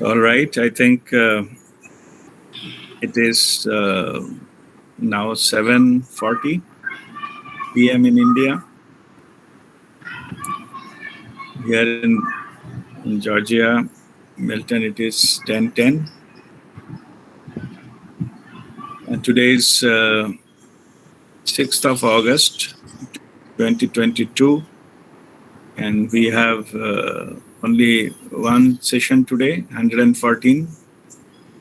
All right. I think it is now 7:40 p.m. in India. Here in Georgia, Milton, it is 10:10. And today is 6th of August, 2022. And we have only one session today, 114.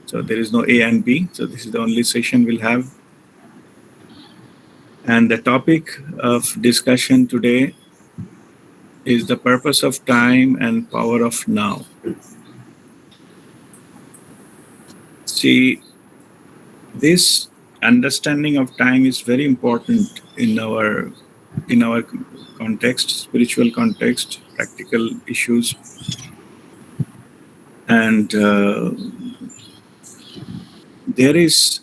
So there is no A and B. So this is the only session we'll have. And the topic of discussion today is the purpose of time and power of now. See, this understanding of time is very important in our context, spiritual context, practical issues, and there is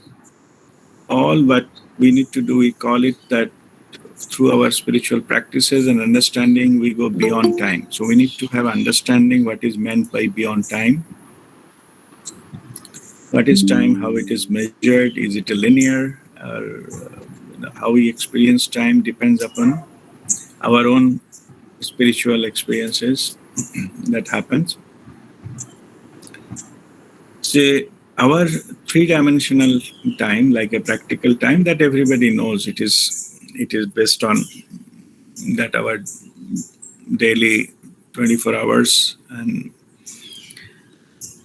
all what we need to do. We call it that through our spiritual practices and understanding, we go beyond time. So we need to have understanding what is meant by beyond time. What is time? How it is measured? Is it a linear? Or how we experience time depends upon our own spiritual experiences that happens. See, our three-dimensional time, like a practical time that everybody knows, it is based on that our daily 24 hours and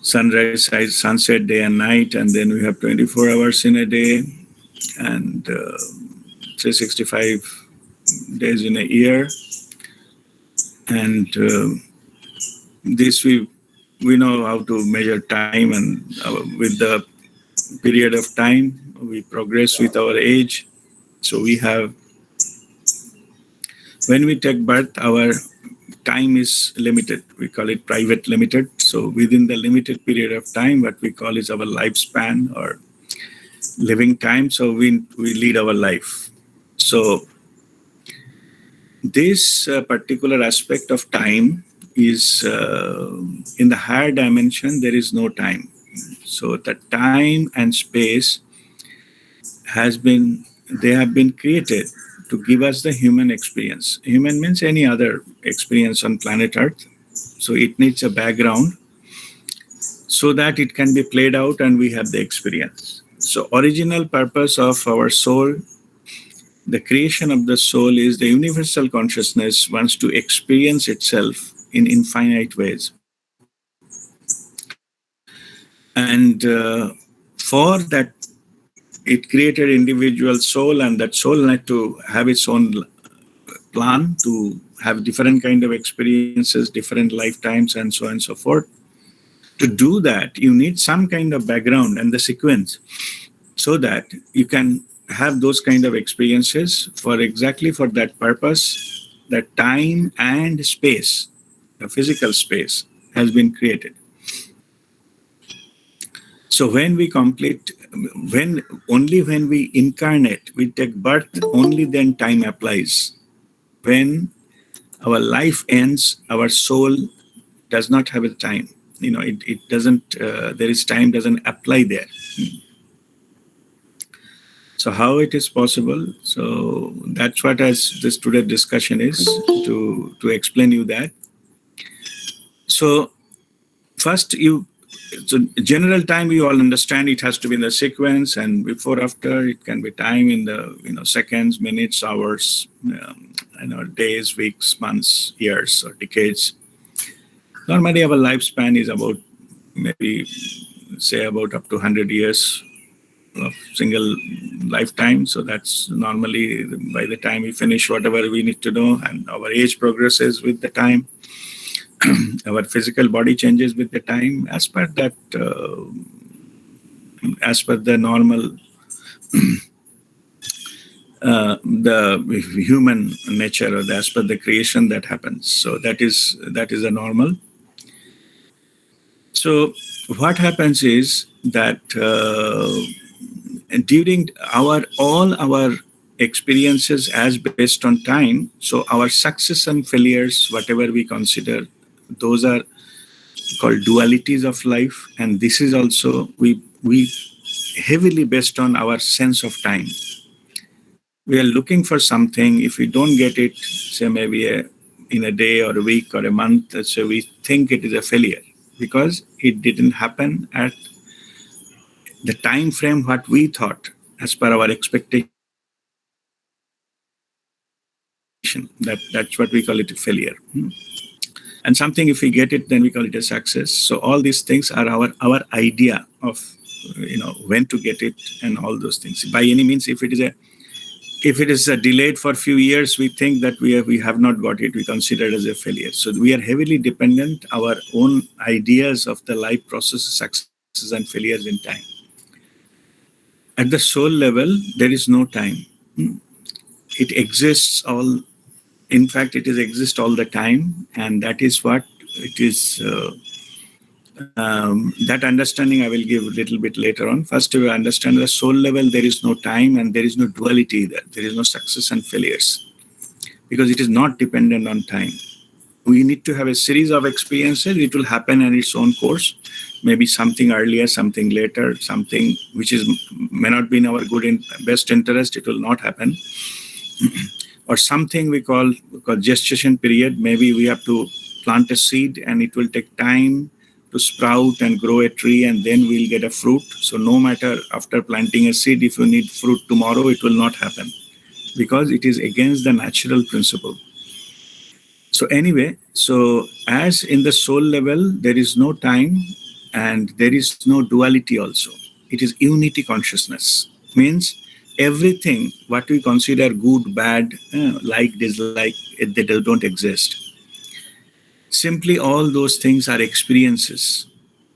sunrise, sunset, day and night, and then we have 24 hours in a day and 365 days in a year. And this we know how to measure time, and with the period of time, we progress with our age. So we have, when we take birth, our time is limited. We call it private limited. So within the limited period of time, what we call is our lifespan or living time. So we lead our life. So this particular aspect of time is in the higher dimension, there is no time. So the time and space have been created to give us the human experience. Human means any other experience on planet Earth. So it needs a background so that it can be played out and we have the experience. So original purpose of our soul, the creation of the soul, is the universal consciousness wants to experience itself in infinite ways. And for that, it created individual soul, and that soul had to have its own plan to have different kind of experiences, different lifetimes, and so on and so forth. To do that, you need some kind of background and the sequence so that you can have those kind of experiences for exactly for that purpose. That time and space, the physical space, has been created. So when we complete, only when we incarnate, we take birth, only then time applies. When our life ends, our soul does not have a time. It doesn't, there is time doesn't apply there. So how it is possible? So that's what as this today's discussion is, to explain you that. So first so general time, we all understand it has to be in the sequence, and before, after, it can be time in the seconds, minutes, hours, days, weeks, months, years, or decades. Normally, our lifespan is about maybe say about up to 100 years of single lifetime. So that's normally by the time we finish whatever we need to know, and our age progresses with the time. Our physical body changes with the time as per that, as per the normal, the human nature, or as per the creation that happens. So that is a normal. So what happens is that during all our experiences as based on time, so our success and failures, whatever we consider, those are called dualities of life, and this is also we heavily based on our sense of time. We are looking for something. If we don't get it, say maybe in a day or a week or a month, so we think it is a failure because it didn't happen at the time frame what we thought as per our expectation. That's what we call it, a failure. And something, if we get it, then we call it a success. So all these things are our idea of when to get it and all those things. By any means, if it is delayed for a few years, we think that we have not got it. We consider it as a failure. So we are heavily dependent our own ideas of the life processes, successes and failures in time. At the soul level, there is no time. It exists all. In fact, it exists all the time, and that is what it is. That understanding I will give a little bit later on. First, we understand the soul level. There is no time, and there is no duality either. There is no success and failures, because it is not dependent on time. We need to have a series of experiences. It will happen in its own course. Maybe something earlier, something later, something which may not be in our best interest. It will not happen. Or something we call gestation period. Maybe we have to plant a seed and it will take time to sprout and grow a tree, and then we'll get a fruit. So no matter after planting a seed, if you need fruit tomorrow, it will not happen because it is against the natural principle. So anyway, so as in the soul level, there is no time and there is no duality also. It is unity consciousness. Means everything what we consider good, bad, like, dislike, they don't exist. Simply all those things are experiences,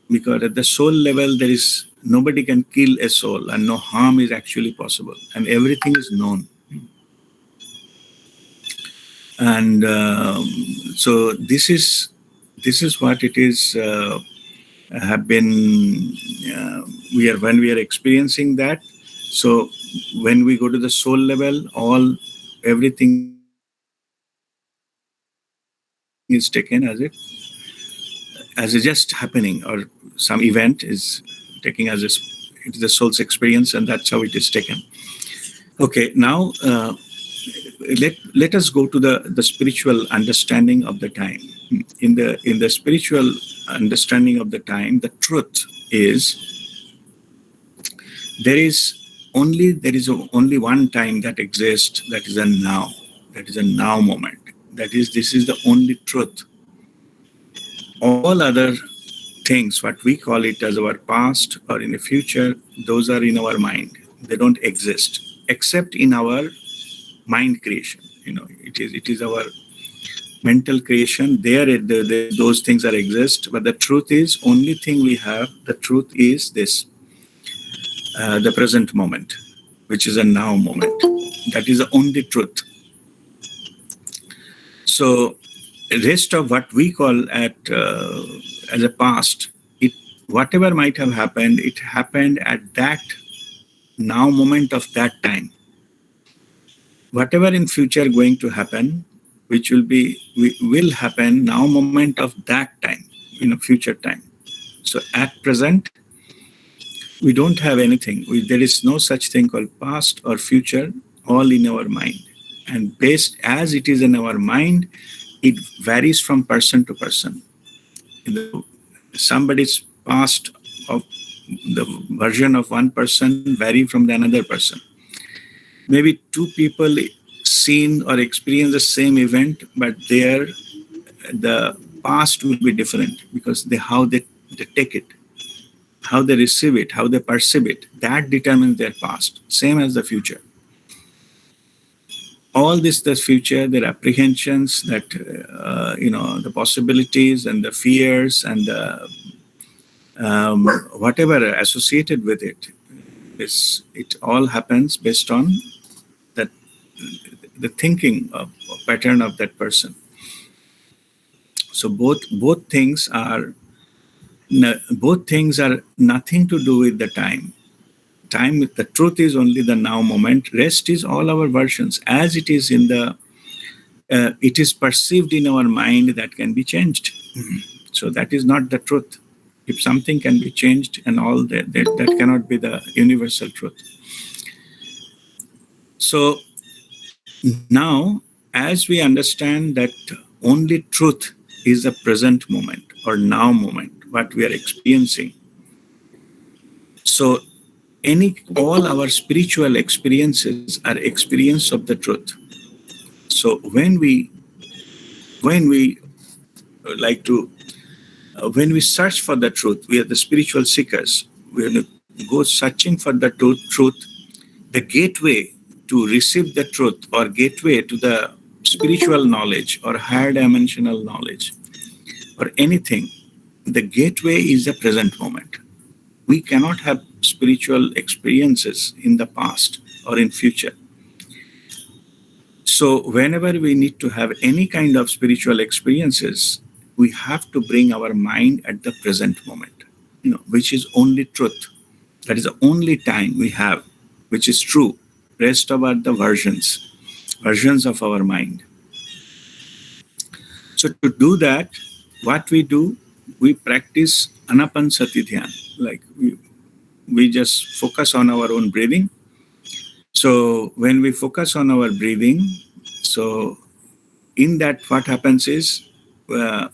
because at the soul level there is nobody can kill a soul and no harm is actually possible, and everything is known. And so this is what it is. Have been when we are experiencing that. So when we go to the soul level, everything is taken as a just happening, or some event is taken as it is the soul's experience, and that's how it is taken. Okay, now let us go to the spiritual understanding of the time. In the spiritual understanding of the time, the truth is there is only one time that exists, that is a now. That is a now moment. This is the only truth. All other things, what we call it as our past or in the future, those are in our mind. They don't exist except in our mind creation. It is our mental creation. Those things are exist, but the truth is only thing we have. The truth is this, the present moment, which is a now moment. That is the only truth. So the rest of what we call as a past, whatever might have happened, it happened at that now moment of that time. Whatever in future going to happen, which will happen now moment of that time, future time. So at present, we don't have anything. There is no such thing called past or future, all in our mind. And based as it is in our mind, it varies from person to person. Somebody's past of the version of one person vary from the another person. Maybe two people seen or experience the same event, but the past will be different because how they take it, how they receive it, how they perceive it, that determines their past. Same as the future. All the future, their apprehensions, that the possibilities and the fears and the whatever associated with it, it all happens based on the thinking of pattern of that person. So both things are nothing to do with the time. The truth is only the now moment. Rest is all our versions as it is it is perceived in our mind that can be changed. So that is not the truth. If something can be changed and all that cannot be the universal truth. So now, as we understand that only truth is the present moment or now moment, what we are experiencing. So all our spiritual experiences are experience of the truth. So when we like to when we search for the truth, we are the spiritual seekers. We go searching for the truth, the gateway to receive the truth or gateway to the spiritual knowledge or higher dimensional knowledge or anything. The gateway is the present moment. We cannot have spiritual experiences in the past or in future. So whenever we need to have any kind of spiritual experiences, we have to bring our mind at the present moment, which is only truth. That is the only time we have, which is true. Rest of are the versions of our mind. So to do that, what we do, we practice anapansati dhyan. Like we just focus on our own breathing. So when we focus on our breathing, so in that what happens is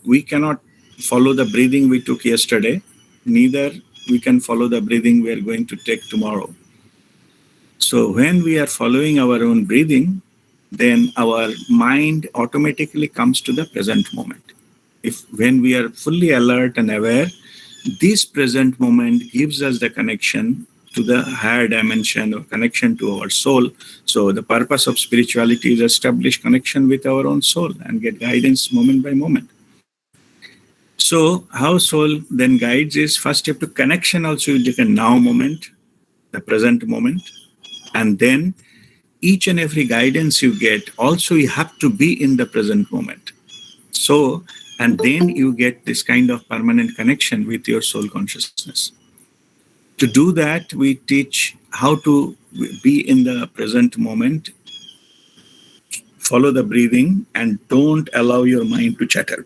we cannot follow the breathing we took yesterday, neither we can follow the breathing we are going to take tomorrow. So when we are following our own breathing, then our mind automatically comes to the present moment. When we are fully alert and aware, this present moment gives us the connection to the higher dimension or connection to our soul. So the purpose of spirituality is establish connection with our own soul and get guidance moment by moment. So how soul then guides is first you have to connection also with the now moment, the present moment, and then each and every guidance you get, also you have to be in the present moment. So, and then you get this kind of permanent connection with your soul consciousness. To do that, we teach how to be in the present moment, follow the breathing, and don't allow your mind to chatter.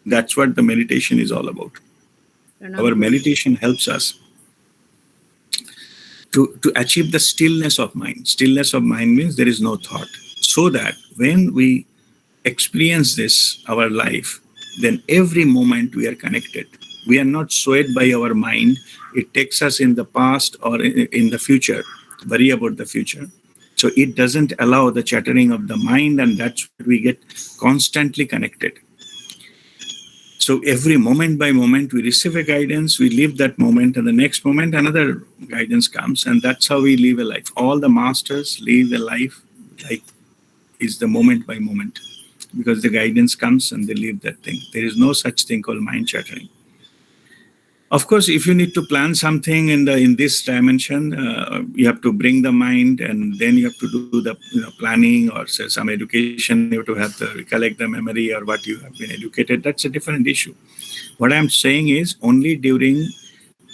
That's what the meditation is all about. Our meditation helps us to achieve the stillness of mind. Stillness of mind means there is no thought. So that when we experience this, our life, then every moment we are connected. We are not swayed by our mind. It takes us in the past or in the future, worry about the future. So it doesn't allow the chattering of the mind, and that's why we get constantly connected. So every moment by moment, we receive a guidance, we live that moment, and the next moment, another guidance comes, and that's how we live a life. All the masters live a life like is the moment by moment, because the guidance comes and they live that thing. There is no such thing called mind chattering. Of course, if you need to plan something in this dimension, you have to bring the mind, and then you have to do the planning or say some education. You have to have to recollect the memory or what you have been educated. That's a different issue. What I'm saying is only during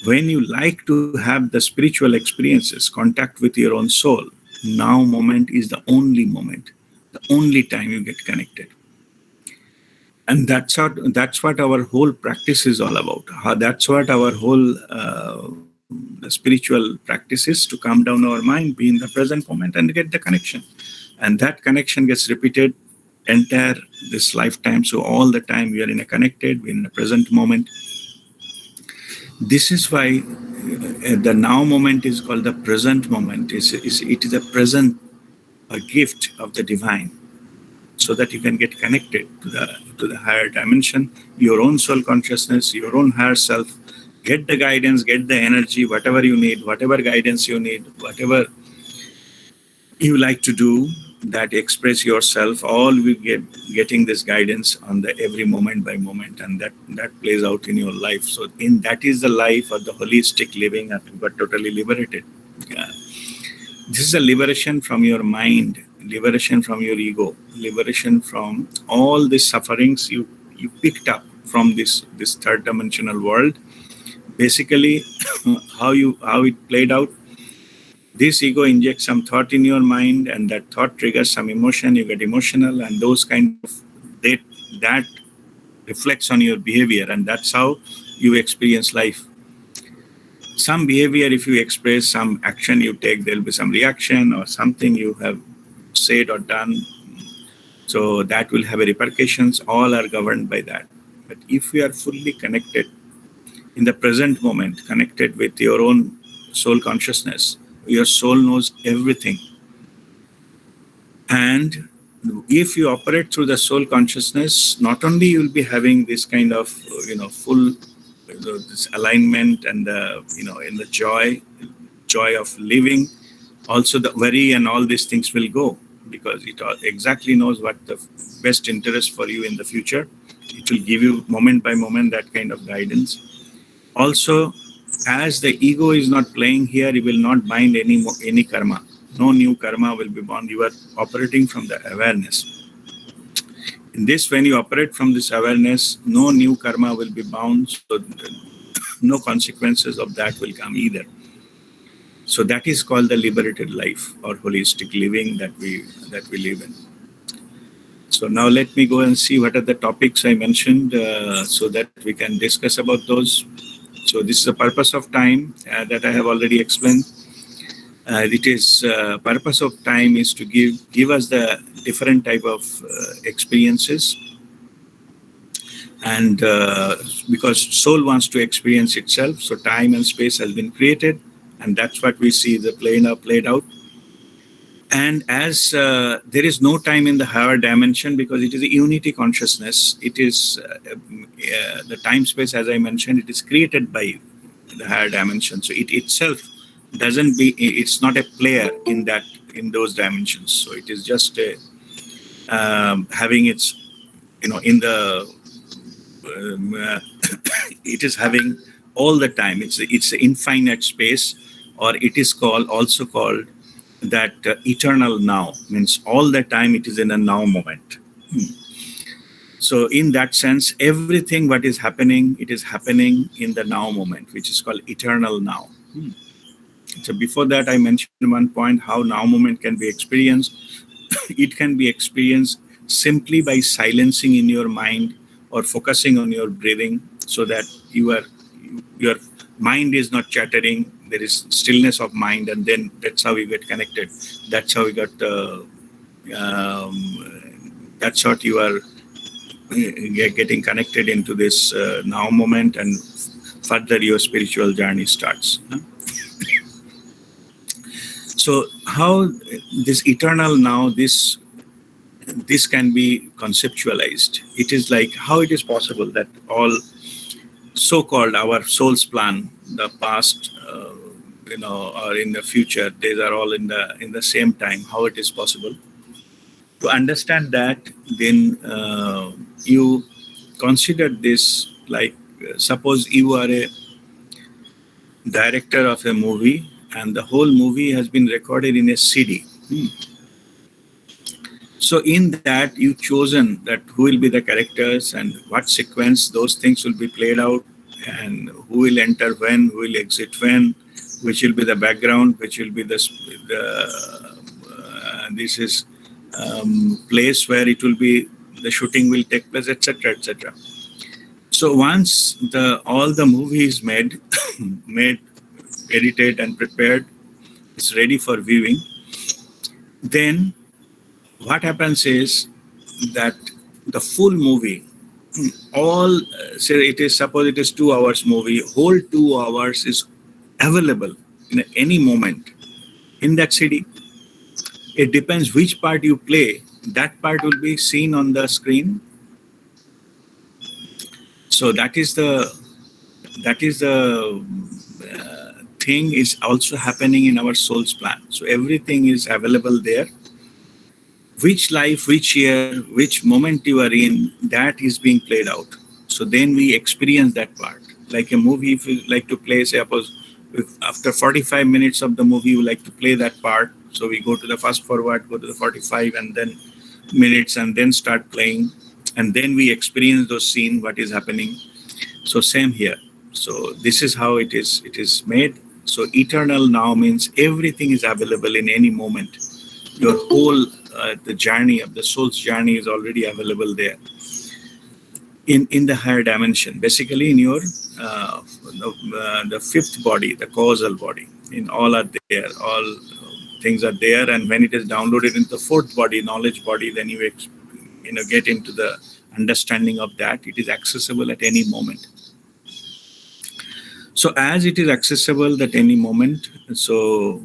when you like to have the spiritual experiences, contact with your own soul. Now moment is the only moment, the only time you get connected. And that's what our whole practice is all about. That's what our whole the spiritual practice is, to calm down our mind, be in the present moment, and get the connection. And that connection gets repeated entire this lifetime. So all the time we are in a connected, we're in the present moment. This is why the now moment is called the present moment. It is a present, a gift of the divine, so that you can get connected to the higher dimension, your own soul consciousness, your own higher self. Get the guidance, get the energy, whatever you need, whatever guidance you need, whatever you like to do, that express yourself. All we getting this guidance on the every moment by moment, and that plays out in your life. So that is the life of the holistic living, and you got totally liberated. Yeah. This is a liberation from your mind, liberation from your ego, liberation from all the sufferings you picked up from this third dimensional world. Basically, how it played out. This ego injects some thought in your mind, and that thought triggers some emotion. You get emotional, and those kind of that reflects on your behavior, and that's how you experience life. Some behavior, if you express, some action you take, there'll be some reaction or something you have said or done. So that will have a repercussions. All are governed by that. But if you are fully connected in the present moment, connected with your own soul consciousness, your soul knows everything. And if you operate through the soul consciousness, not only you'll be having this kind of, full, this alignment and in the joy of living, also the worry and all these things will go, because it exactly knows what the best interest for you in the future. It will give you moment by moment that kind of guidance. Also, as the ego is not playing here, it will not bind any karma. No new karma will be bound. You are operating from the awareness. In this, when you operate from this awareness, no new karma will be bound. So no consequences of that will come either. So that is called the liberated life or holistic living that we live in. So now let me go and see what are the topics I mentioned so that we can discuss about those. So this is the purpose of time that I have already explained. It is purpose of time is to give us the different type of experiences, and because soul wants to experience itself, so time and space has been created, and that's what we see the played out. And as there is no time in the higher dimension, because it is a unity consciousness, it is the time space, as I mentioned, it is created by the higher dimension. So it itself it's not a player in those dimensions. So it is just having its, in the, it is having all the time. It's an infinite space, or it is also called that eternal now, means all the time it is in a now moment. So in that sense, everything what is happening, it is happening in the now moment, which is called eternal now. So before that, I mentioned one point, how now moment can be experienced. It can be experienced simply by silencing in your mind or focusing on your breathing, so that your mind is not chattering. There is stillness of mind, and then that's how we get connected. That's how we got. That's what you are getting connected into this now moment, and further your spiritual journey starts. So how this eternal now, this can be conceptualized. It is like how it is possible that all so-called our soul's plan, the past, or in the future, these are all in the same time. How it is possible? To understand that, then you consider this like, suppose you are a director of a movie, and the whole movie has been recorded in a CD. So in that, you've chosen that who will be the characters and what sequence those things will be played out, and who will enter when, who will exit when, which will be the background, which will be this is place where it will be, the shooting will take place, etc., etc. So once all the movie is made, edited and prepared, it's ready for viewing, then what happens is that the full movie, suppose it is 2 hours movie, whole 2 hours is available in any moment in that CD. It depends which part you play, that part will be seen on the screen. So that is the thing is also happening in our soul's plan. So everything is available there. Which life, which year, which moment you are in, that is being played out. So then we experience that part. Like a movie, if you like to play, suppose after 45 minutes of the movie, you like to play that part. So we go to the fast forward, go to the 45 and then minutes, and then start playing. And then we experience those scenes, what is happening. So same here. So this is how it is made. So eternal now means everything is available in any moment. Your whole the journey of the soul's journey is already available there. in the higher dimension, basically in your the fifth body, the causal body. In all are there, all things are there, and when it is downloaded into the fourth body, knowledge body, then you get into the understanding of that. It is accessible at any moment. So as it is accessible at any moment, so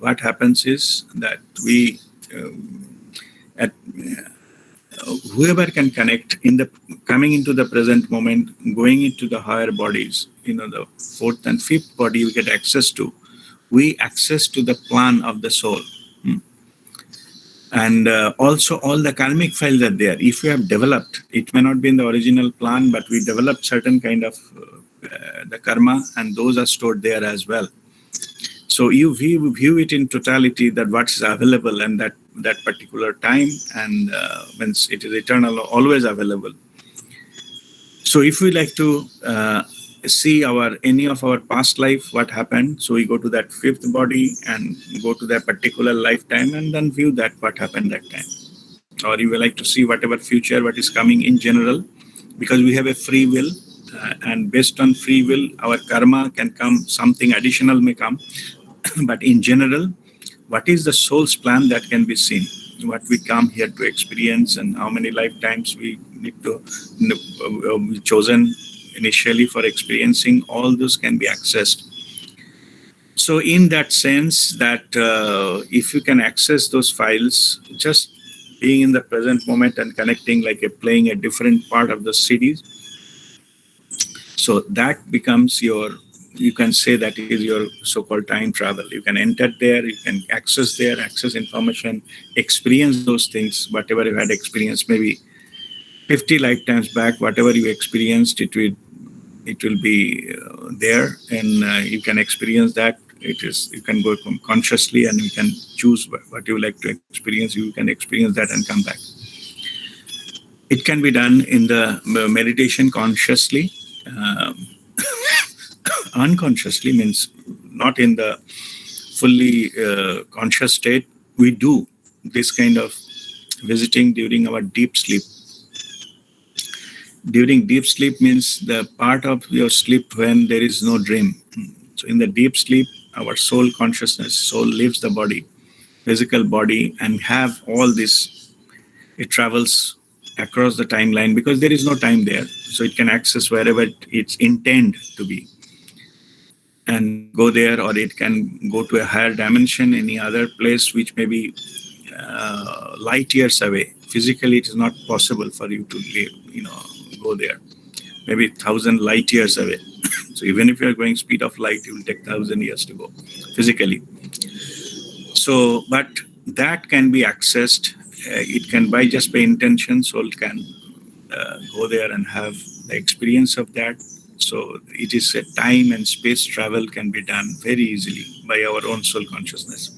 what happens is that we at whoever can connect in the coming into the present moment, going into the higher bodies, the fourth and fifth body we get access to, we access to the plan of the soul. And also all the karmic files are there. If we have developed, it may not be in the original plan, but we developed certain kind of the karma, and those are stored there as well. So you view it in totality, that what is available and that particular time, and when it is eternal, always available. So if we like to see any of our past life, what happened, so we go to that fifth body and go to that particular lifetime and then view that what happened that time. Or you will like to see whatever future, what is coming in general, because we have a free will, and based on free will, our karma can come, something additional may come. But in general, what is the soul's plan that can be seen? What we come here to experience, and how many lifetimes we need to be chosen initially for experiencing, all those can be accessed. So in that sense, that if you can access those files, just being in the present moment and connecting, like playing a different part of the series, so that becomes you can say that is your so-called time travel. You can enter there, you can access there, access information, experience those things, whatever you had experienced, maybe 50 lifetimes back, whatever you experienced, it will be there, and you can experience that. You can go consciously, and you can choose what you like to experience. You can experience that and come back. It can be done in the meditation consciously. Unconsciously means not in the fully conscious state. We do this kind of visiting during our deep sleep. During deep sleep means the part of your sleep when there is no dream. So in the deep sleep, our soul consciousness, soul leaves the body, physical body, and have all this. It travels across the timeline because there is no time there. So it can access wherever it's intended to be and go there, or it can go to a higher dimension, any other place which may be light years away. Physically, it is not possible for you to go there. Maybe 1,000 light years away. So even if you are going speed of light, it will take 1,000 years to go physically. So, but that can be accessed. It can by intention, soul can go there and have the experience of that. So it is a time and space travel can be done very easily by our own soul consciousness.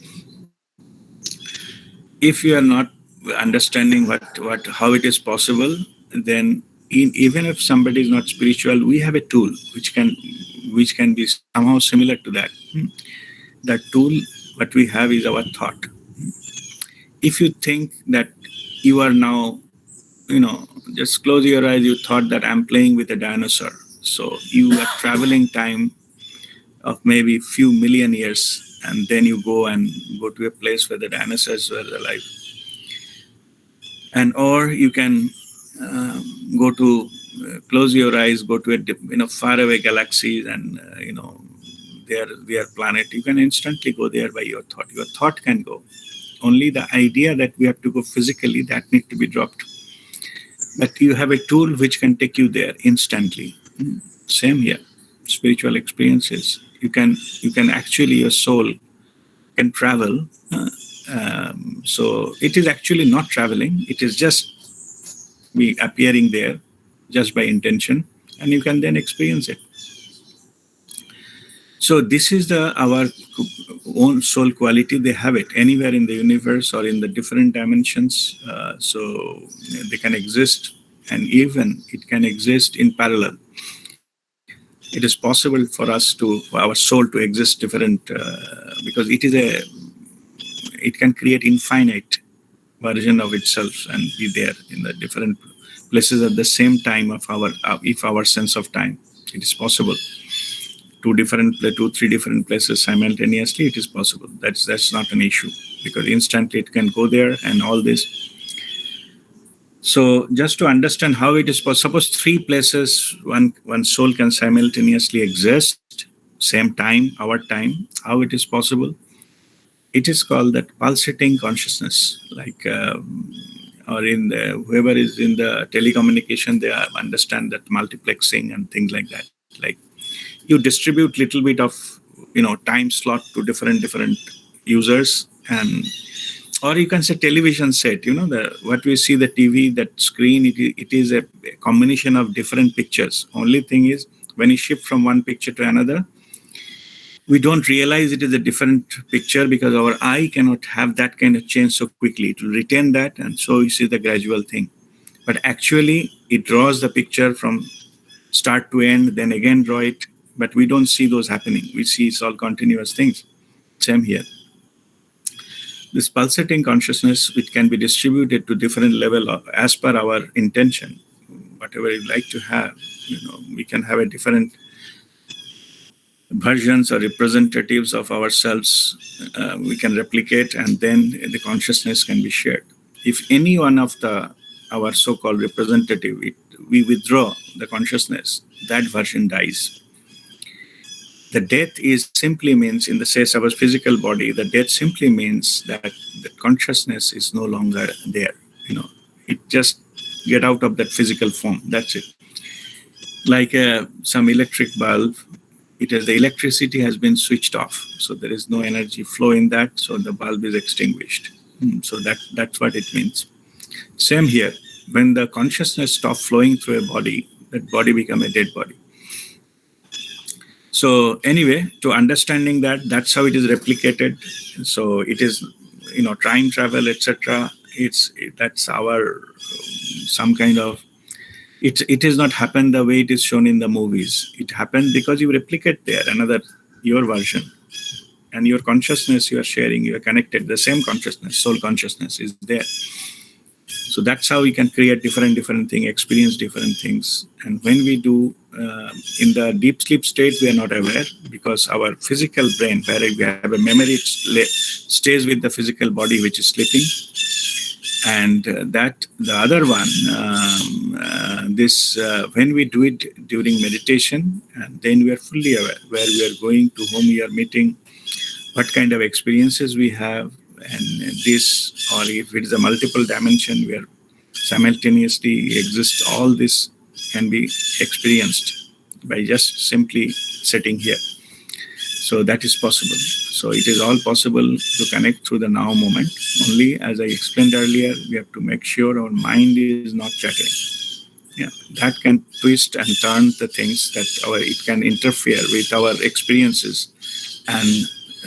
If you are not understanding how it is possible, then even if somebody is not spiritual, we have a tool which can be somehow similar to that. That tool, what we have is our thought. If you think that you are now, just close your eyes, you thought that I'm playing with a dinosaur. So you are traveling time of maybe few million years, and then you go to a place where the dinosaurs were alive. And or you can go to close your eyes, go to a faraway galaxies, and their planet. You can instantly go there by your thought. Your thought can go. Only the idea that we have to go physically, that need to be dropped. But you have a tool which can take you there instantly. Same here. Spiritual experiences. You can actually, your soul can travel. So it is actually not traveling. It is just be appearing there just by intention, and you can then experience it. So this is our own soul quality. They have it anywhere in the universe or in the different dimensions. So they can exist, and even it can exist in parallel. It is possible for our soul to exist different because it can create infinite version of itself and be there in the different places at the same time of our sense of time. It is possible. Three different places simultaneously. It is possible. That's not an issue, because instantly it can go there and all this. So just to understand how it is possible, suppose three places one soul can simultaneously exist, same time, our time. How it is possible? It is called that pulsating consciousness, like or in the whoever is in the telecommunication, they understand that multiplexing and things like that. Like you distribute little bit of time slot to different users, and or you can say television set. What we see the TV, that screen, it is a combination of different pictures. Only thing is, when you shift from one picture to another, we don't realize it is a different picture because our eye cannot have that kind of change so quickly. It will retain that, and so you see the gradual thing. But actually, it draws the picture from start to end, then again draw it. But we don't see those happening. We see it's all continuous things. Same here. This pulsating consciousness, which can be distributed to different level as per our intention, whatever you like to have. We can have a different versions or representatives of ourselves we can replicate, and then the consciousness can be shared. If any one of our so-called representative, we withdraw the consciousness, that version dies. The death is simply means, in the case of our physical body, the death simply means that the consciousness is no longer there. It just get out of that physical form. That's it. Like some electric bulb, the electricity has been switched off, so there is no energy flow in that, so the bulb is extinguished. So that's what it means. Same here. When the consciousness stops flowing through a body, that body become a dead body. So anyway, to understanding that's how it is replicated. So it is, time travel, etc. That's our some kind of. It has not happened the way it is shown in the movies. It happened because you replicate there your version, and your consciousness you are sharing, you are connected. The same consciousness, soul consciousness, is there. So that's how we can create different things, experience different things. And when we do in the deep sleep state, we are not aware, because our physical brain, where we have a memory, stays with the physical body which is sleeping. And that the other one, when we do it during meditation, and then we are fully aware where we are going, to whom we are meeting, what kind of experiences we have, and this, or if it is a multiple dimension where simultaneously exists, all this can be experienced by just simply sitting here. So that is possible. So it is all possible to connect through the now moment. Only, as I explained earlier, we have to make sure our mind is not chattering. Yeah, that can twist and turn the things, that it can interfere with our experiences, and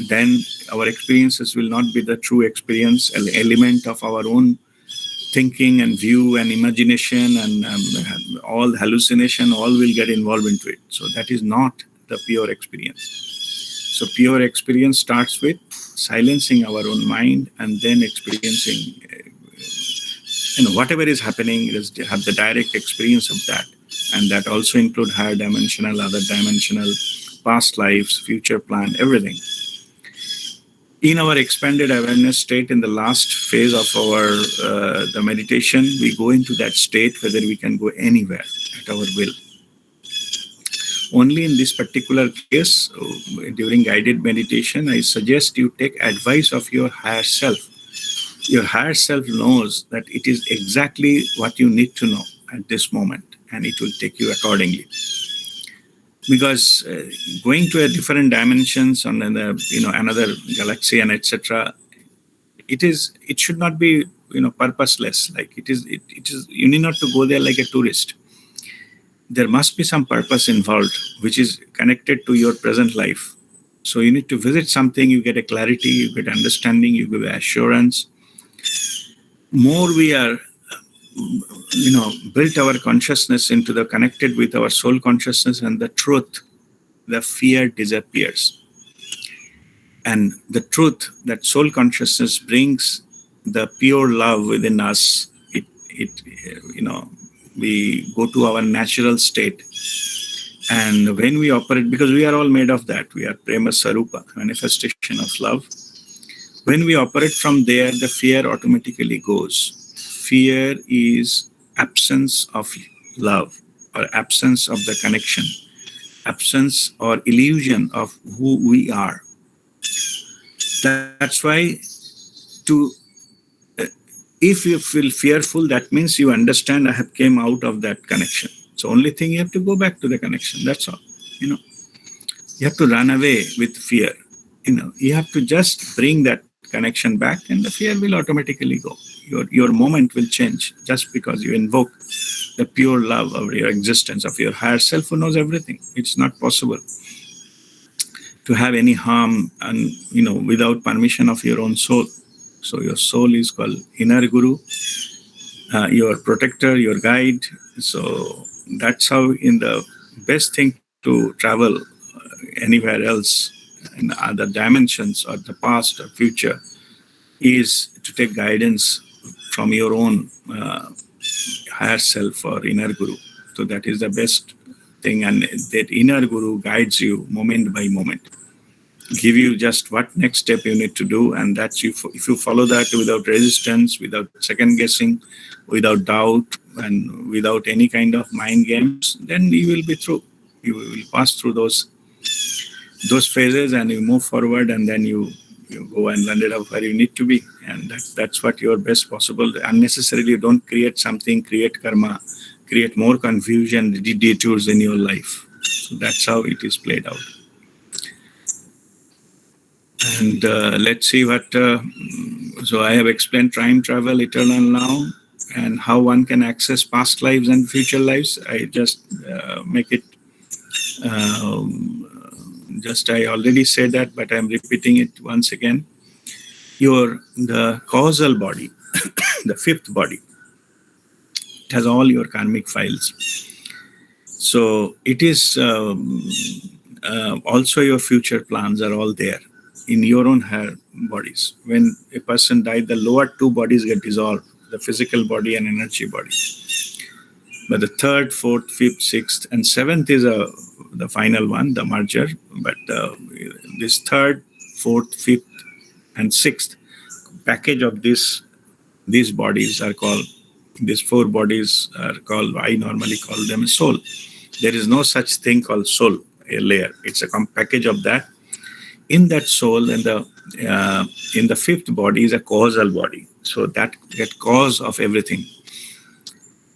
then our experiences will not be the true experience, an element of our own thinking and view and imagination, and all hallucination, all will get involved into it. So that is not the pure experience. So pure experience starts with silencing our own mind, and then experiencing, whatever is happening, have the direct experience of that. And that also include higher dimensional, other dimensional, past lives, future plan, everything. In our expanded awareness state, in the last phase of our the meditation, we go into that state whether we can go anywhere at our will. Only in this particular case, during guided meditation, I suggest you take advice of your higher self. Your higher self knows that it is exactly what you need to know at this moment, and it will take you accordingly. Because going to a different dimensions on another galaxy and etc., it should not be purposeless. Like it is you need not to go there like a tourist. There must be some purpose involved, which is connected to your present life. So you need to visit something, you get a clarity, you get understanding, you get assurance. More we are, built our consciousness into the connected with our soul consciousness and the truth, the fear disappears. And the truth, that soul consciousness brings the pure love within us. It we go to our natural state. And when we operate, because we are all made of that, we are prema sarupa, manifestation of love. When we operate from there, the fear automatically goes. Fear is absence of love, or absence of the connection, absence or illusion of who we are. That's why to if you feel fearful, that means you understand I have came out of that connection. So only thing, you have to go back to the connection. That's all. You have to run away with fear. You have to just bring that connection back, and the fear will automatically go. Your moment will change just because you invoke the pure love of your existence, of your higher self who knows everything. It's not possible to have any harm and without permission of your own soul. So your soul is called inner guru, your protector, your guide. So that's how in the best thing to travel anywhere else in other dimensions or the past or future is to take guidance from your own higher self or inner guru. So that is the best thing, and that inner guru guides you moment by moment, give you just what next step you need to do, and that's if you follow that without resistance, without second guessing, without doubt, and without any kind of mind games, then you will be through. You will pass through those phases, and you move forward, and then you go and land it up where you need to be, and that's what your best possible. Unnecessarily, don't create something, create karma, create more confusion, detours in your life. So that's how it is played out. And let's see what. So I have explained time travel, eternal now, and how one can access past lives and future lives. I just make it. I already said that, but I'm repeating it once again. The causal body, the fifth body, it has all your karmic files. So it is also your future plans are all there in your own hair bodies. When a person died, the lower two bodies get dissolved, the physical body and energy body. But the third, fourth, fifth, sixth, and seventh is the final one, the merger. But this third, fourth, fifth, and sixth package of these bodies are called, these four bodies are called, I normally call them soul. There is no such thing called soul, a layer. It's a package of that. In that soul, and in the fifth body is a causal body. So that cause of everything.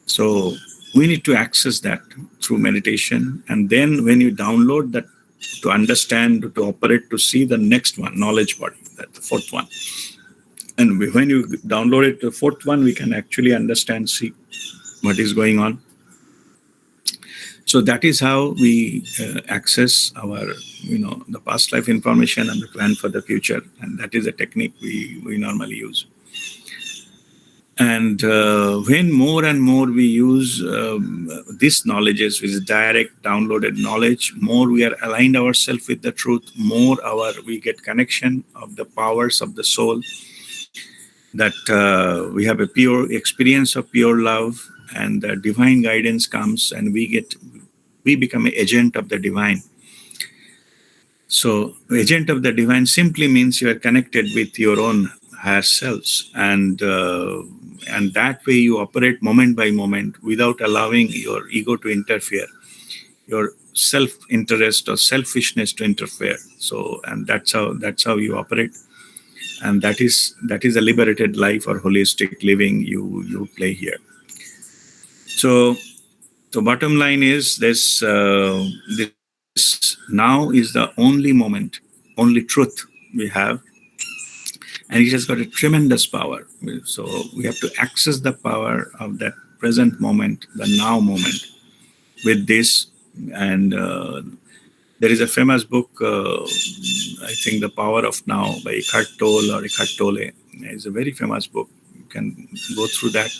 So we need to access that through meditation. And then when you download that to understand, to operate, to see the next one, knowledge body, that the fourth one. And when you download it, the fourth one, we can actually understand, see what is going on. So that is how we access our, the past life information and the plan for the future. And that is a technique we normally use. And when more and more we use these knowledges, which is direct downloaded knowledge, more we are aligned ourselves with the truth, more we get connection of the powers of the soul, that we have a pure experience of pure love, and the divine guidance comes, and we become an agent of the divine. So agent of the divine simply means you are connected with your own higher selves, and that way you operate moment by moment without allowing your ego to interfere, your self-interest or selfishness to interfere. So, and that's how you operate, and that is a liberated life or holistic living you play here. So bottom line is this now is the only moment, only truth we have, and it has got a tremendous power. So we have to access the power of that present moment, the now moment, with this. And there is a famous book, I think, The Power of Now by Eckhart Tolle or Eckhart Tolle. It's a very famous book. You can go through that.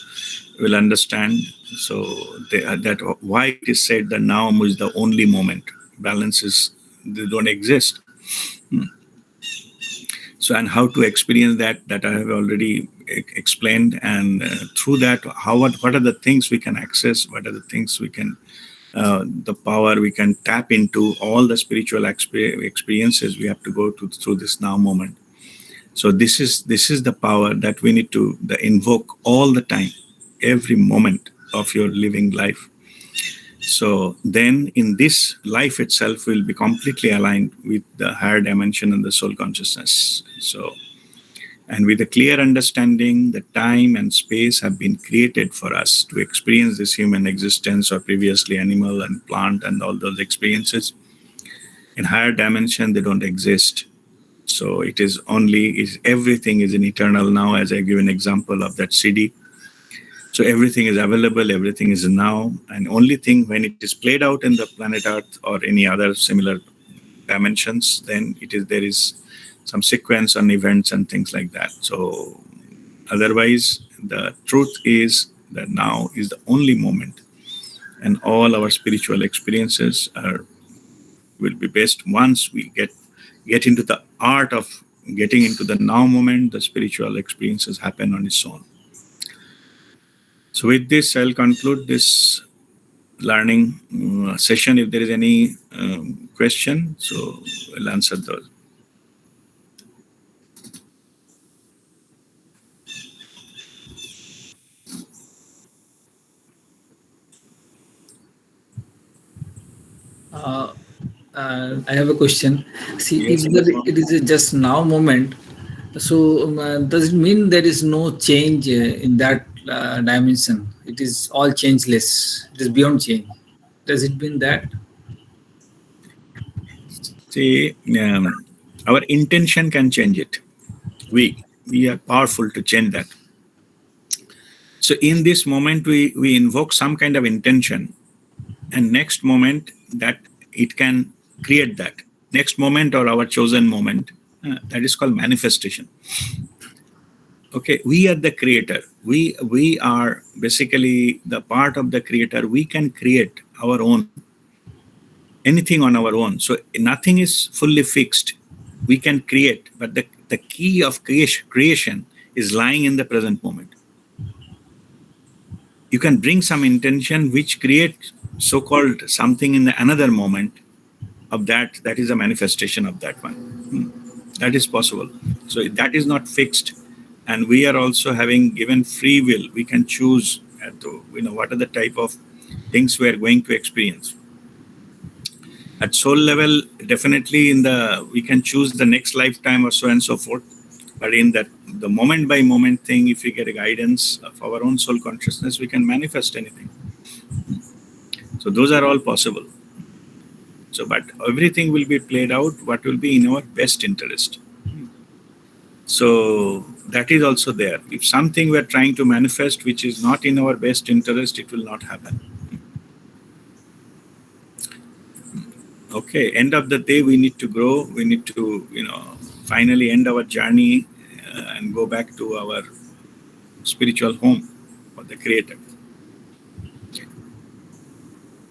You will understand. So that why it is said that now is the only moment. Balances, they don't exist. So, and how to experience that I have already explained, and through that, what are the things we can access, what are the things we can, the power we can tap into, all the spiritual experiences we have to go through this now moment. So this is the power that we need to invoke all the time, every moment of your living life. So then in this life itself will be completely aligned with the higher dimension and the soul consciousness. So, and with a clear understanding, the time and space have been created for us to experience this human existence, or previously animal and plant and all those experiences. In higher dimension, they don't exist. So it is everything is in eternal now, as I give an example of that CD. So everything is available, everything is now, and only thing when it is played out in the planet Earth or any other similar dimensions, then there is some sequence on events and things like that. So otherwise, the truth is that now is the only moment, and all our spiritual experiences will be based once we get into the art of getting into the now moment. The spiritual experiences happen on its own. So with this, I'll conclude this learning session. If there is any question, so I'll answer those. I have a question. See, Yes, if it is a just now moment, so does it mean there is no change in that dimension? It is all changeless. It is beyond change. Does it mean that? See, our intention can change it. We are powerful to change that. So in this moment, we invoke some kind of intention, and next moment that it can create that next moment or our chosen moment. That is called manifestation. Okay, we are the creator. We are basically the part of the creator. We can create our own, anything on our own. So nothing is fully fixed. We can create, but the key of creation is lying in the present moment. You can bring some intention which create so-called something in another moment of that is a manifestation of that one. That is possible. So that is not fixed, and we are also having given free will. We can choose what are the type of things we are going to experience. At soul level, definitely we can choose the next lifetime or so and so forth. But in the moment by moment thing, if we get a guidance of our own soul consciousness, we can manifest anything. So those are all possible. So, but everything will be played out what will be in our best interest. So that is also there. If something we are trying to manifest which is not in our best interest, it will not happen. Okay, end of the day, we need to grow. We need to, finally end our journey and go back to our spiritual home for the Creator.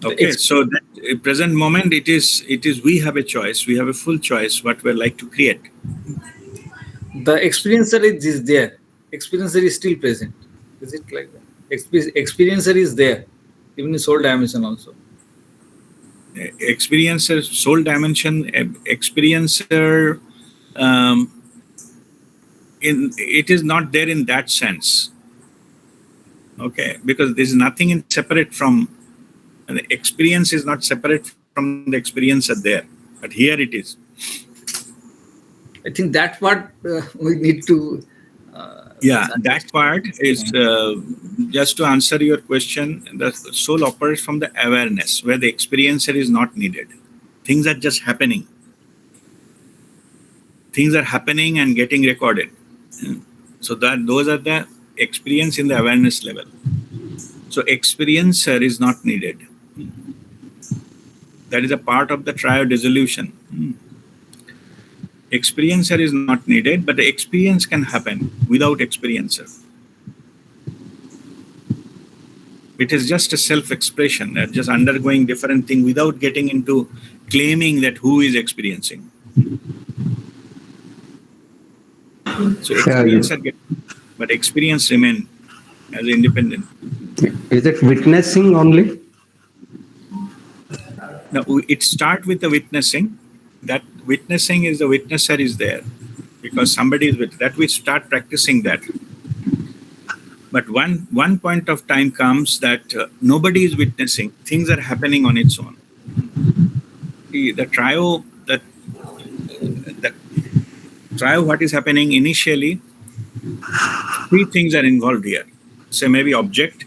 Okay, so that present moment, it is we have a choice. We have a full choice what we like to create. The experiencer is there. Experiencer is still present. Is it like that? Experiencer is there, even in soul dimension also. Experiencer, soul dimension, experiencer, it is not there in that sense. Okay, because there is nothing separate from the experience is not separate from the experiencer there, but here it is. I think that part we need to. That part is just to answer your question. The soul operates from the awareness where the experiencer is not needed. Things are just happening. Things are happening and getting recorded. So those are the experience in the awareness level. So experiencer is not needed. That is a part of the triad dissolution. Experiencer is not needed, but the experience can happen without experiencer. It is just a self-expression, just undergoing different thing without getting into claiming that who is experiencing. So experiencer but experience remain as independent. Is it witnessing only? Now it start with the witnessing. That witnessing is the witnesser is there because somebody is with that. We start practicing that. But one point of time comes that nobody is witnessing. Things are happening on its own. The trio, what is happening initially, three things are involved here. Say maybe object,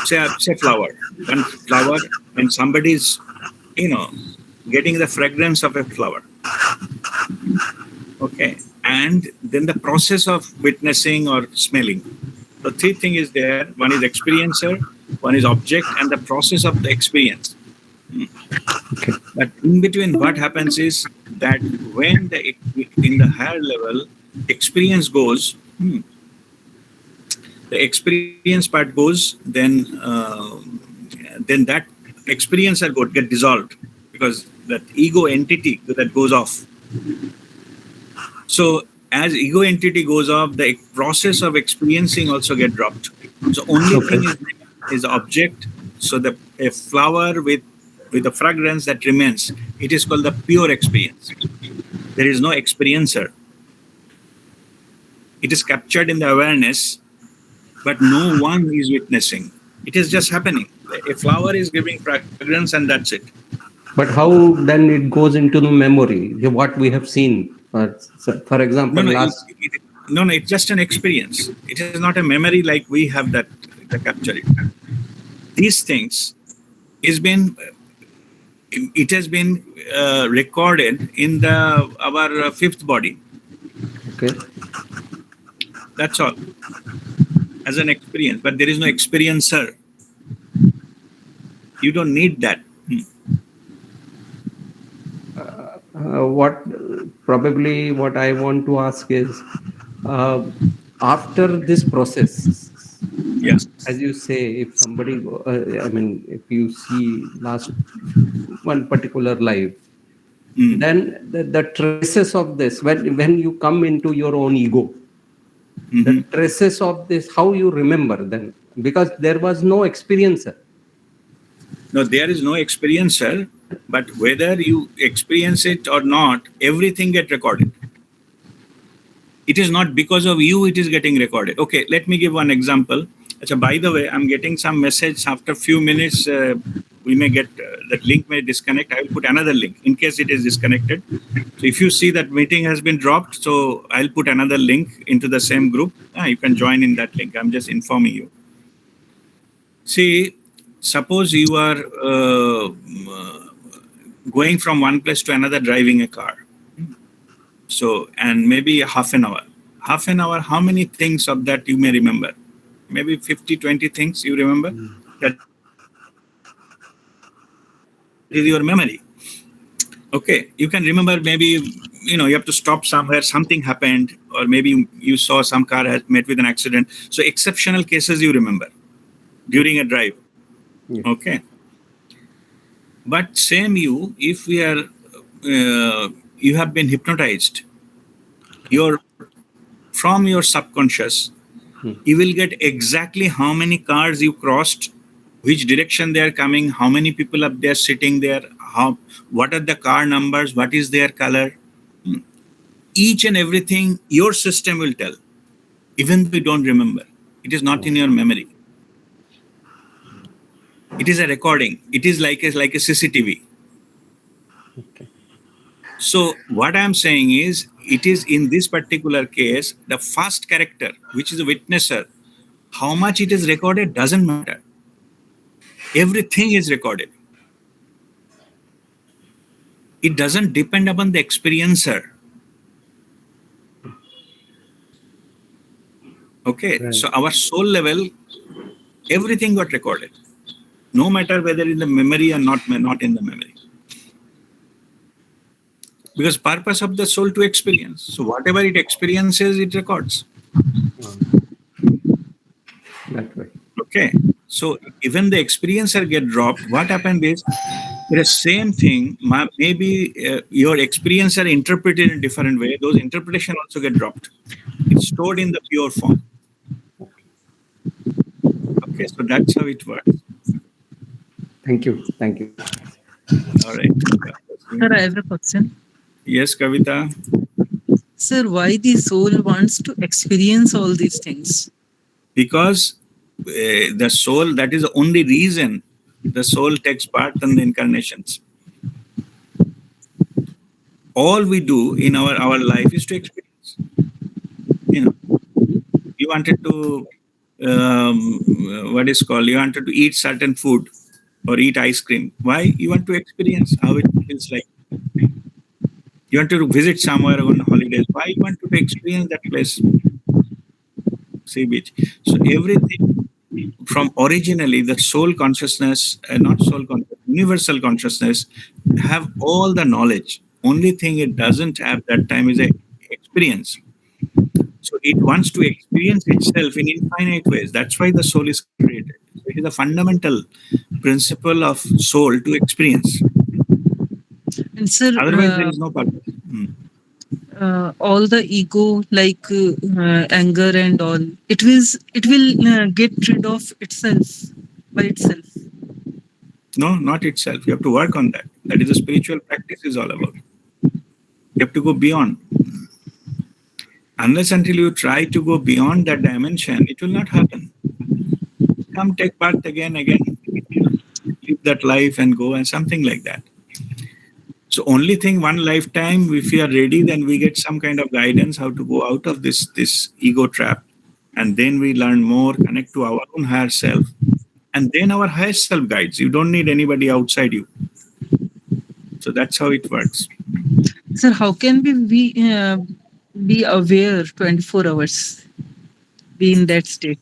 say flower. One flower, when somebody's, getting the fragrance of a flower. Okay. And then the process of witnessing or smelling. So three things is there. One is experiencer, one is object, and the process of the experience. Okay. But in between, what happens is that when in the higher level experience goes, the experience part goes, then that experiencer get dissolved because that ego entity that goes off. So as ego entity goes off, the process of experiencing also get dropped. So only thing is object. So a flower with a fragrance that remains, it is called the pure experience. There is no experiencer. It is captured in the awareness, but no one is witnessing. It is just happening. A flower is giving fragrance and that's it. But how then it goes into the memory, what we have seen? For example, it's just an experience. It is not a memory like we have that capture it. These things has been recorded in our fifth body. Okay. That's all. As an experience, but there is no experiencer. You don't need that. What I want to ask is, after this process, yes, as you say, if somebody, if you see last one particular life, then the traces of this, when you come into your own ego, the traces of this, how you remember then? Because there was no experiencer. No, there is no experiencer, but whether you experience it or not, everything gets recorded. It is not because of you, it is getting recorded. Okay, let me give one example. So by the way, I'm getting some message after a few minutes. We may get that link may disconnect. I will put another link in case it is disconnected. So if you see that meeting has been dropped, so I'll put another link into the same group. You can join in that link. I'm just informing you. See, suppose you are going from one place to another driving a car. So, and maybe half an hour, how many things of that you may remember? Maybe 50, 20 things you remember? That is your memory. Okay, you can remember maybe, you have to stop somewhere, something happened, or maybe you saw some car has met with an accident. So exceptional cases you remember during a drive. Yeah. Okay. But same if we are, you have been hypnotized, from your subconscious, you will get exactly how many cars you crossed, which direction they are coming, how many people up there sitting there, what are the car numbers, what is their color. Each and everything your system will tell, even though you don't remember. It is not in your memory. It is a recording. It is like a CCTV. Okay. So what I'm saying is, it is in this particular case, the first character, which is a witnesser, how much it is recorded doesn't matter. Everything is recorded. It doesn't depend upon the experiencer. Okay, Right. So our soul level, everything got recorded, no matter whether in the memory or not in the memory. Because purpose of the soul to experience. So whatever it experiences, it records. That way. Okay. So even the experiencer get dropped, what happened is, the same thing, maybe your experiencer interpreted in a different way, those interpretation also get dropped. It's stored in the pure form. Okay, so that's how it works. Thank you. Thank you. All right. Sir, I have a question. Yes, Kavita. Sir, why the soul wants to experience all these things? Because the soul, that is the only reason the soul takes part in the incarnations. All we do in our life is to experience. You know, you wanted to, what is called, you wanted to eat certain food or eat ice cream. Why? You want to experience how it feels like. You want to visit somewhere on holidays. Why? You want to experience that place, sea beach. So everything from originally the soul consciousness, not soul consciousness, universal consciousness, have all the knowledge. Only thing it doesn't have that time is a experience. So it wants to experience itself in infinite ways. That's why the soul is created. So it is a fundamental principle of soul to experience. And sir, Otherwise, there is no purpose. all the ego, like anger and all, it will get rid of itself by itself. No, not itself. You have to work on that. That is a spiritual practice is all about. You have to go beyond. Unless until you try to go beyond that dimension, it will not happen. Come take birth again, live that life and go and something like that. So only thing one lifetime, if we are ready, then we get some kind of guidance how to go out of this ego trap. And then we learn more, connect to our own higher self. And then our higher self guides. You don't need anybody outside you. So that's how it works. Sir, how can we be aware 24 hours, be in that state?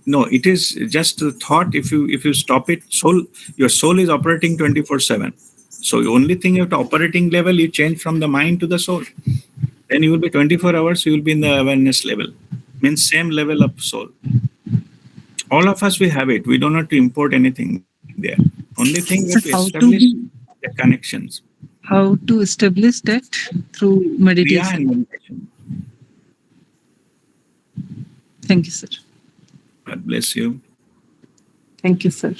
No, it is just the thought. If you stop it, your soul is operating 24/7. So the only thing at operating level, you change from the mind to the soul. Then you will be 24 hours, you will be in the awareness level. Means same level of soul. All of us, we have it. We don't have to import anything there. Only thing we have to establish the connections. How to establish that? Through Kriya meditation. and meditation. Thank you, sir. God bless you. Thank you, sir.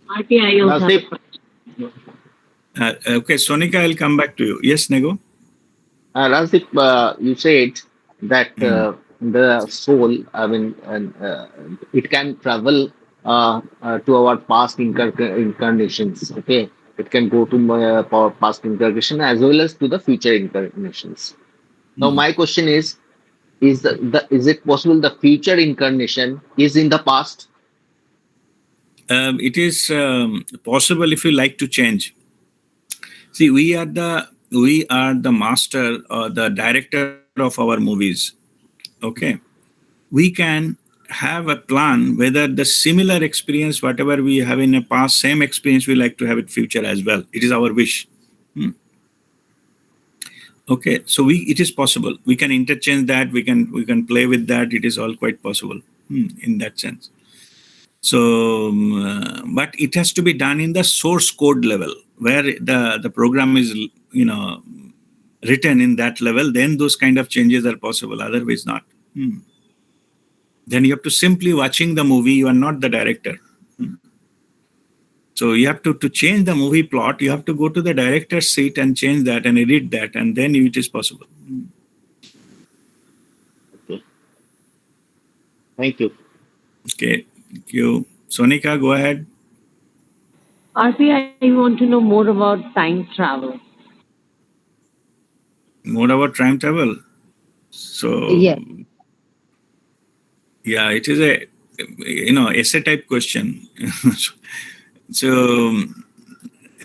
Nasib, Okay, Sonika, I'll come back to you. Yes, Nego? Nasib, you said that the soul, I mean, it can travel to our past incarnations. Okay, it can go to past incarnation as well as to the future incarnations. Now, my question is it possible the future incarnation is in the past? It is possible if you like to change. See, we are the master or the director of our movies. Okay, we can have a plan whether the similar experience, whatever we have in the past, same experience we like to have it future as well. It is our wish. Okay, so it is possible. We can interchange that. We can play with that. It is all quite possible in that sense. So, but it has to be done in the source code level where the program is, written in that level. Then those kind of changes are possible. Otherwise, not. Then you have to simply watching the movie. You are not the director. So you have to change the movie plot. You have to go to the director's seat and change that and edit that, and then it is possible. Okay. Thank you. Okay. Thank you. Sonika, go ahead. RP, I want to know more about time travel. More about time travel. So Yes. yeah, it is a essay type question. So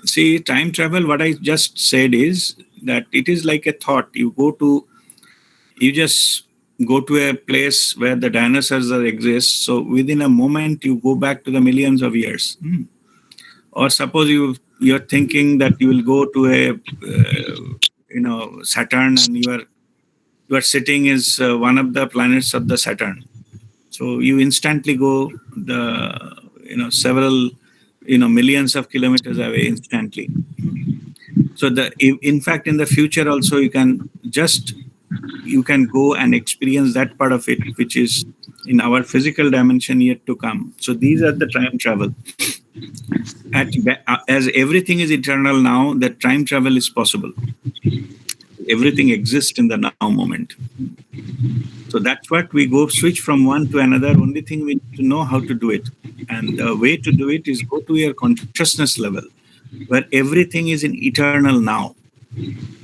see, time travel, what I just said is that it is like a thought. You just go to a place where the dinosaurs exist. So within a moment, you go back to the millions of years. Or suppose you're thinking that you will go to a Saturn, and you are sitting is one of the planets of the Saturn. So you instantly go several millions of kilometers away instantly. So in fact in the future also you can just you can go and experience that part of it, which is in our physical dimension yet to come. So these are the time travel. As everything is eternal now, that time travel is possible. Everything exists in the now moment. So that's what we go switch from one to another. Only thing we need to know how to do it. And the way to do it is go to your consciousness level, where everything is in eternal now.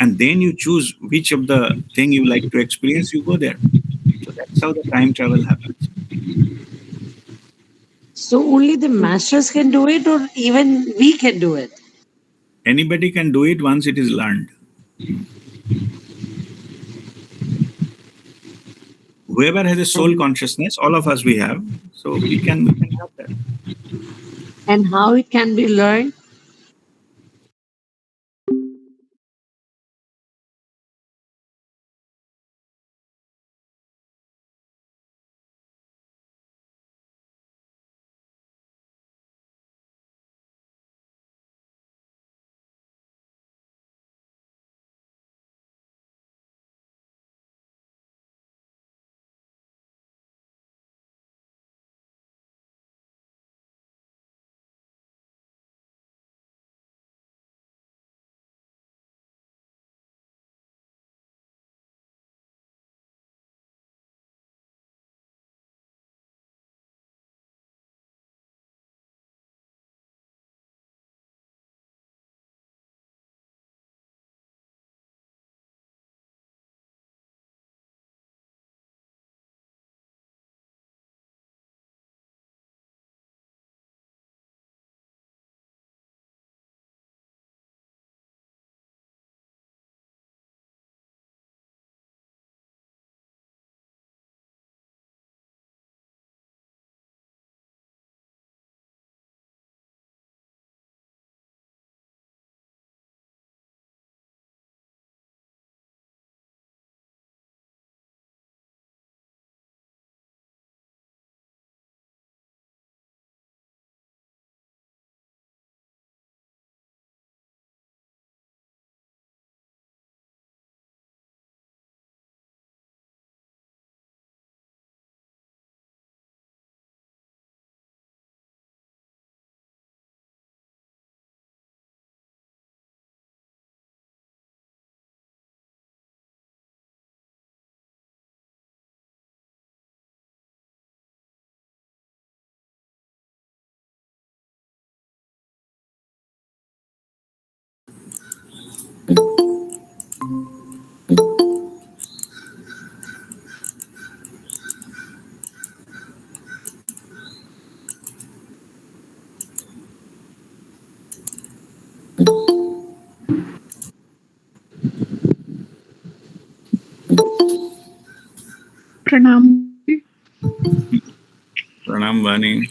And then you choose which of the thing you like to experience, you go there. So that's how the time travel happens. So only the masters can do it, or even we can do it? Anybody can do it once it is learned. Whoever has a soul consciousness, all of us we have, so we can have that. And how it can be learned? Pranam. Pranam Vani.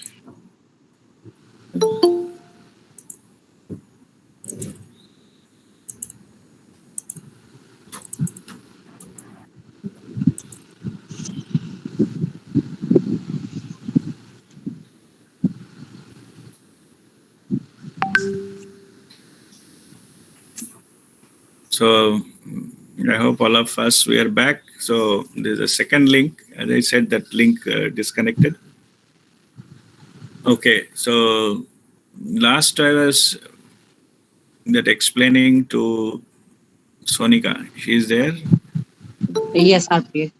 So I hope all of us, we are back. So there's a second link. As I said, that link disconnected. Okay, so last I was that explaining to Sonika. She's there? Yes, RP.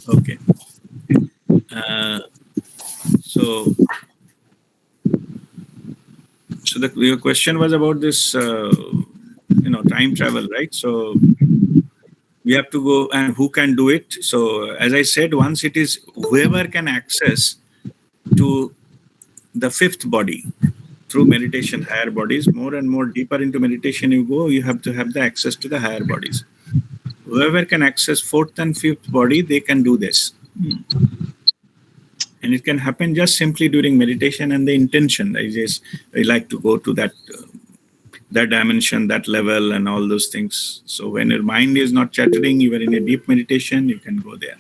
Okay. Uh, so your question was about this, time travel, right? So we have to go, and who can do it? So as I said, once it is whoever can access to the fifth body through meditation, higher bodies, more and more deeper into meditation you go, you have to have the access to the higher bodies. Whoever can access fourth and fifth body, they can do this. And it can happen just simply during meditation and the intention. I like to go to that dimension, that level, and all those things. So when your mind is not chattering, you are in a deep meditation, you can go there.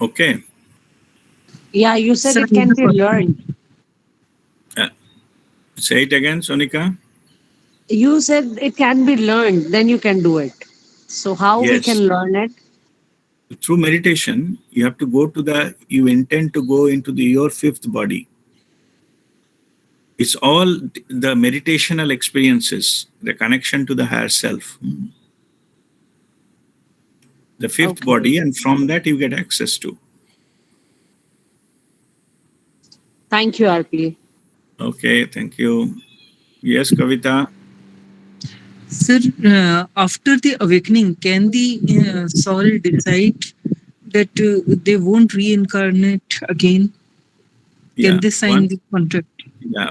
Okay. Yeah, you said Sir, it can be learned. Say it again, Sonika. You said it can be learned, then you can do it. So how we Yes. can learn it? Through meditation, you have to go to you intend to go into your fifth body. It's all the meditational experiences, the connection to the higher self. The fifth Okay. body, and from that you get access to. Thank you, RP. Okay, thank you. Yes, Kavita. Sir, after the awakening, can the soul decide that they won't reincarnate again? Yeah, Can they sign the contract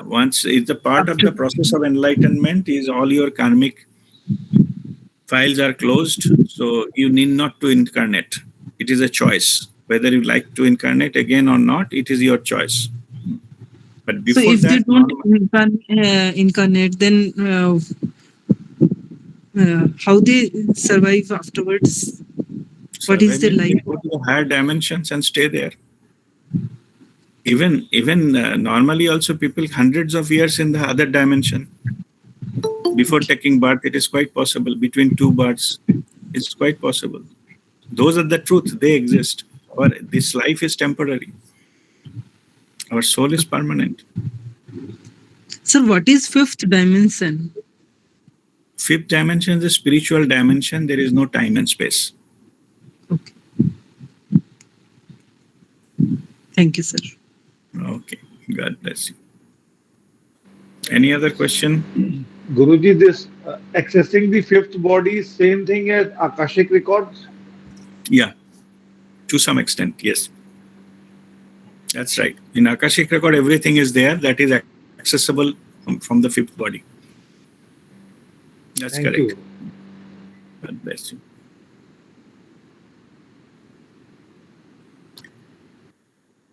once it's the part of after? the process of enlightenment is all your karmic files are closed, so you need not to incarnate. It is a choice. Whether you like to incarnate again or not, it is your choice. But So before if they that, don't incarnate, then how they survive afterwards? What is their surviving, they life? go to the higher dimensions and stay there. Even normally also people hundreds of years in the other dimension before taking birth. It is quite possible between two births. It's quite possible. Those are the truth. They exist. Or this life is temporary. Our soul is permanent. Sir, what is fifth dimension? Fifth dimension is the spiritual dimension. There is no time and space. Okay. Thank you, sir. Okay. God bless you. Any other question? Guruji, this accessing the fifth body, same thing as Akashic records? Yeah. To some extent, yes. That's right. In Akashic record, everything is there that is accessible from the fifth body. That's Thank correct. you. God bless you.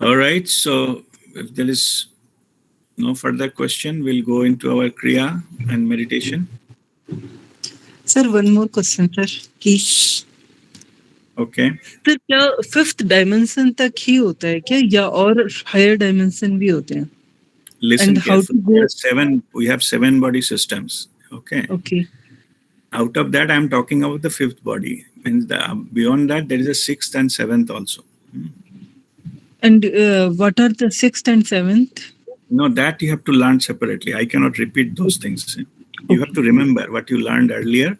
All right. So if there is no further question, we'll go into our Kriya and meditation. Sir, one more question, sir, please. Okay. Sir क्या fifth dimension तक ही होता है क्या या और higher dimension भी होते हैं? Listen And how to carefully. go? We have 7 body systems. Okay. Okay. Out of that, I'm talking about the fifth body. And beyond that, there is a sixth and seventh also. And what are the sixth and seventh? No, that you have to learn separately. I cannot repeat those things. You have to remember what you learned earlier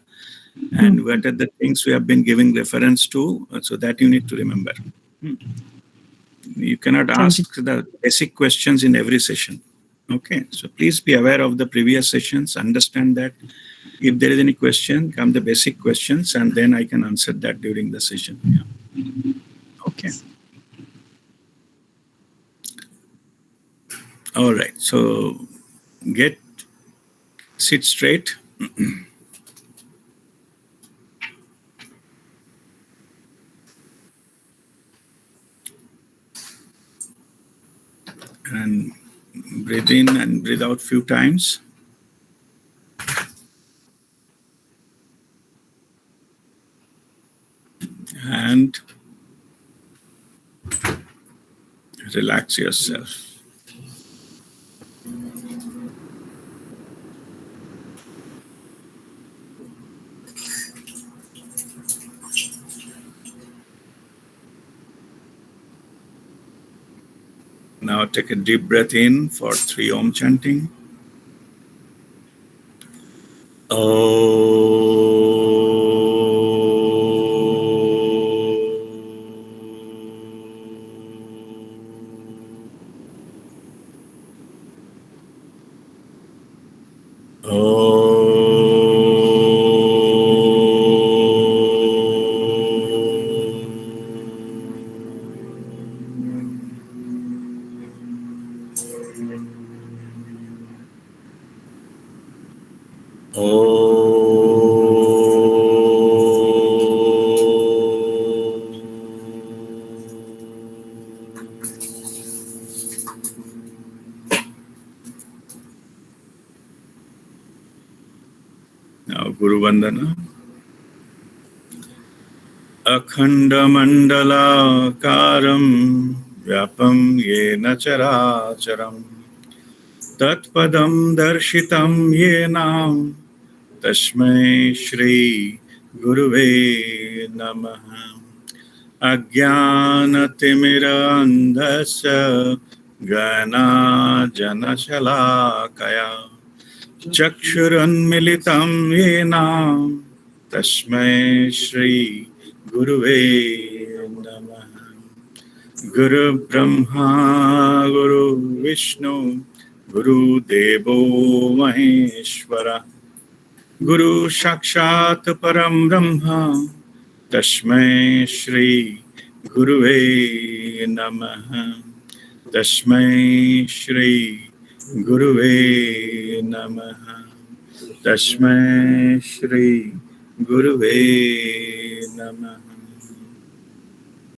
and what are the things we have been giving reference to, so that you need to remember. You cannot ask the basic questions in every session. Okay, so please be aware of the previous sessions, understand that. If there is any question, come the basic questions, and then I can answer that during the session. Yeah. Okay. All right, so sit straight. And breathe in and breathe out few times. And relax yourself. Now take a deep breath in for 3 Om chanting. Now Guru Vandana. Akhandamandalakaram vyapam yena characharam tatpadam darshitam yenam Tasmai Shri Guruve Namaha. Ajnanatimirandhasya Gana Janashalakaya Chakshurunmilitam Yena Tasmai Shri Guruve Namaha. Guru Brahma Guru Vishnu Guru Devo Maheshwara Guru Sakshat Param Brahma Tasmai Shri Guruve Namaha. Tasmai Shri Guruve Namaha. Tasmai Shri Guruve Namaha.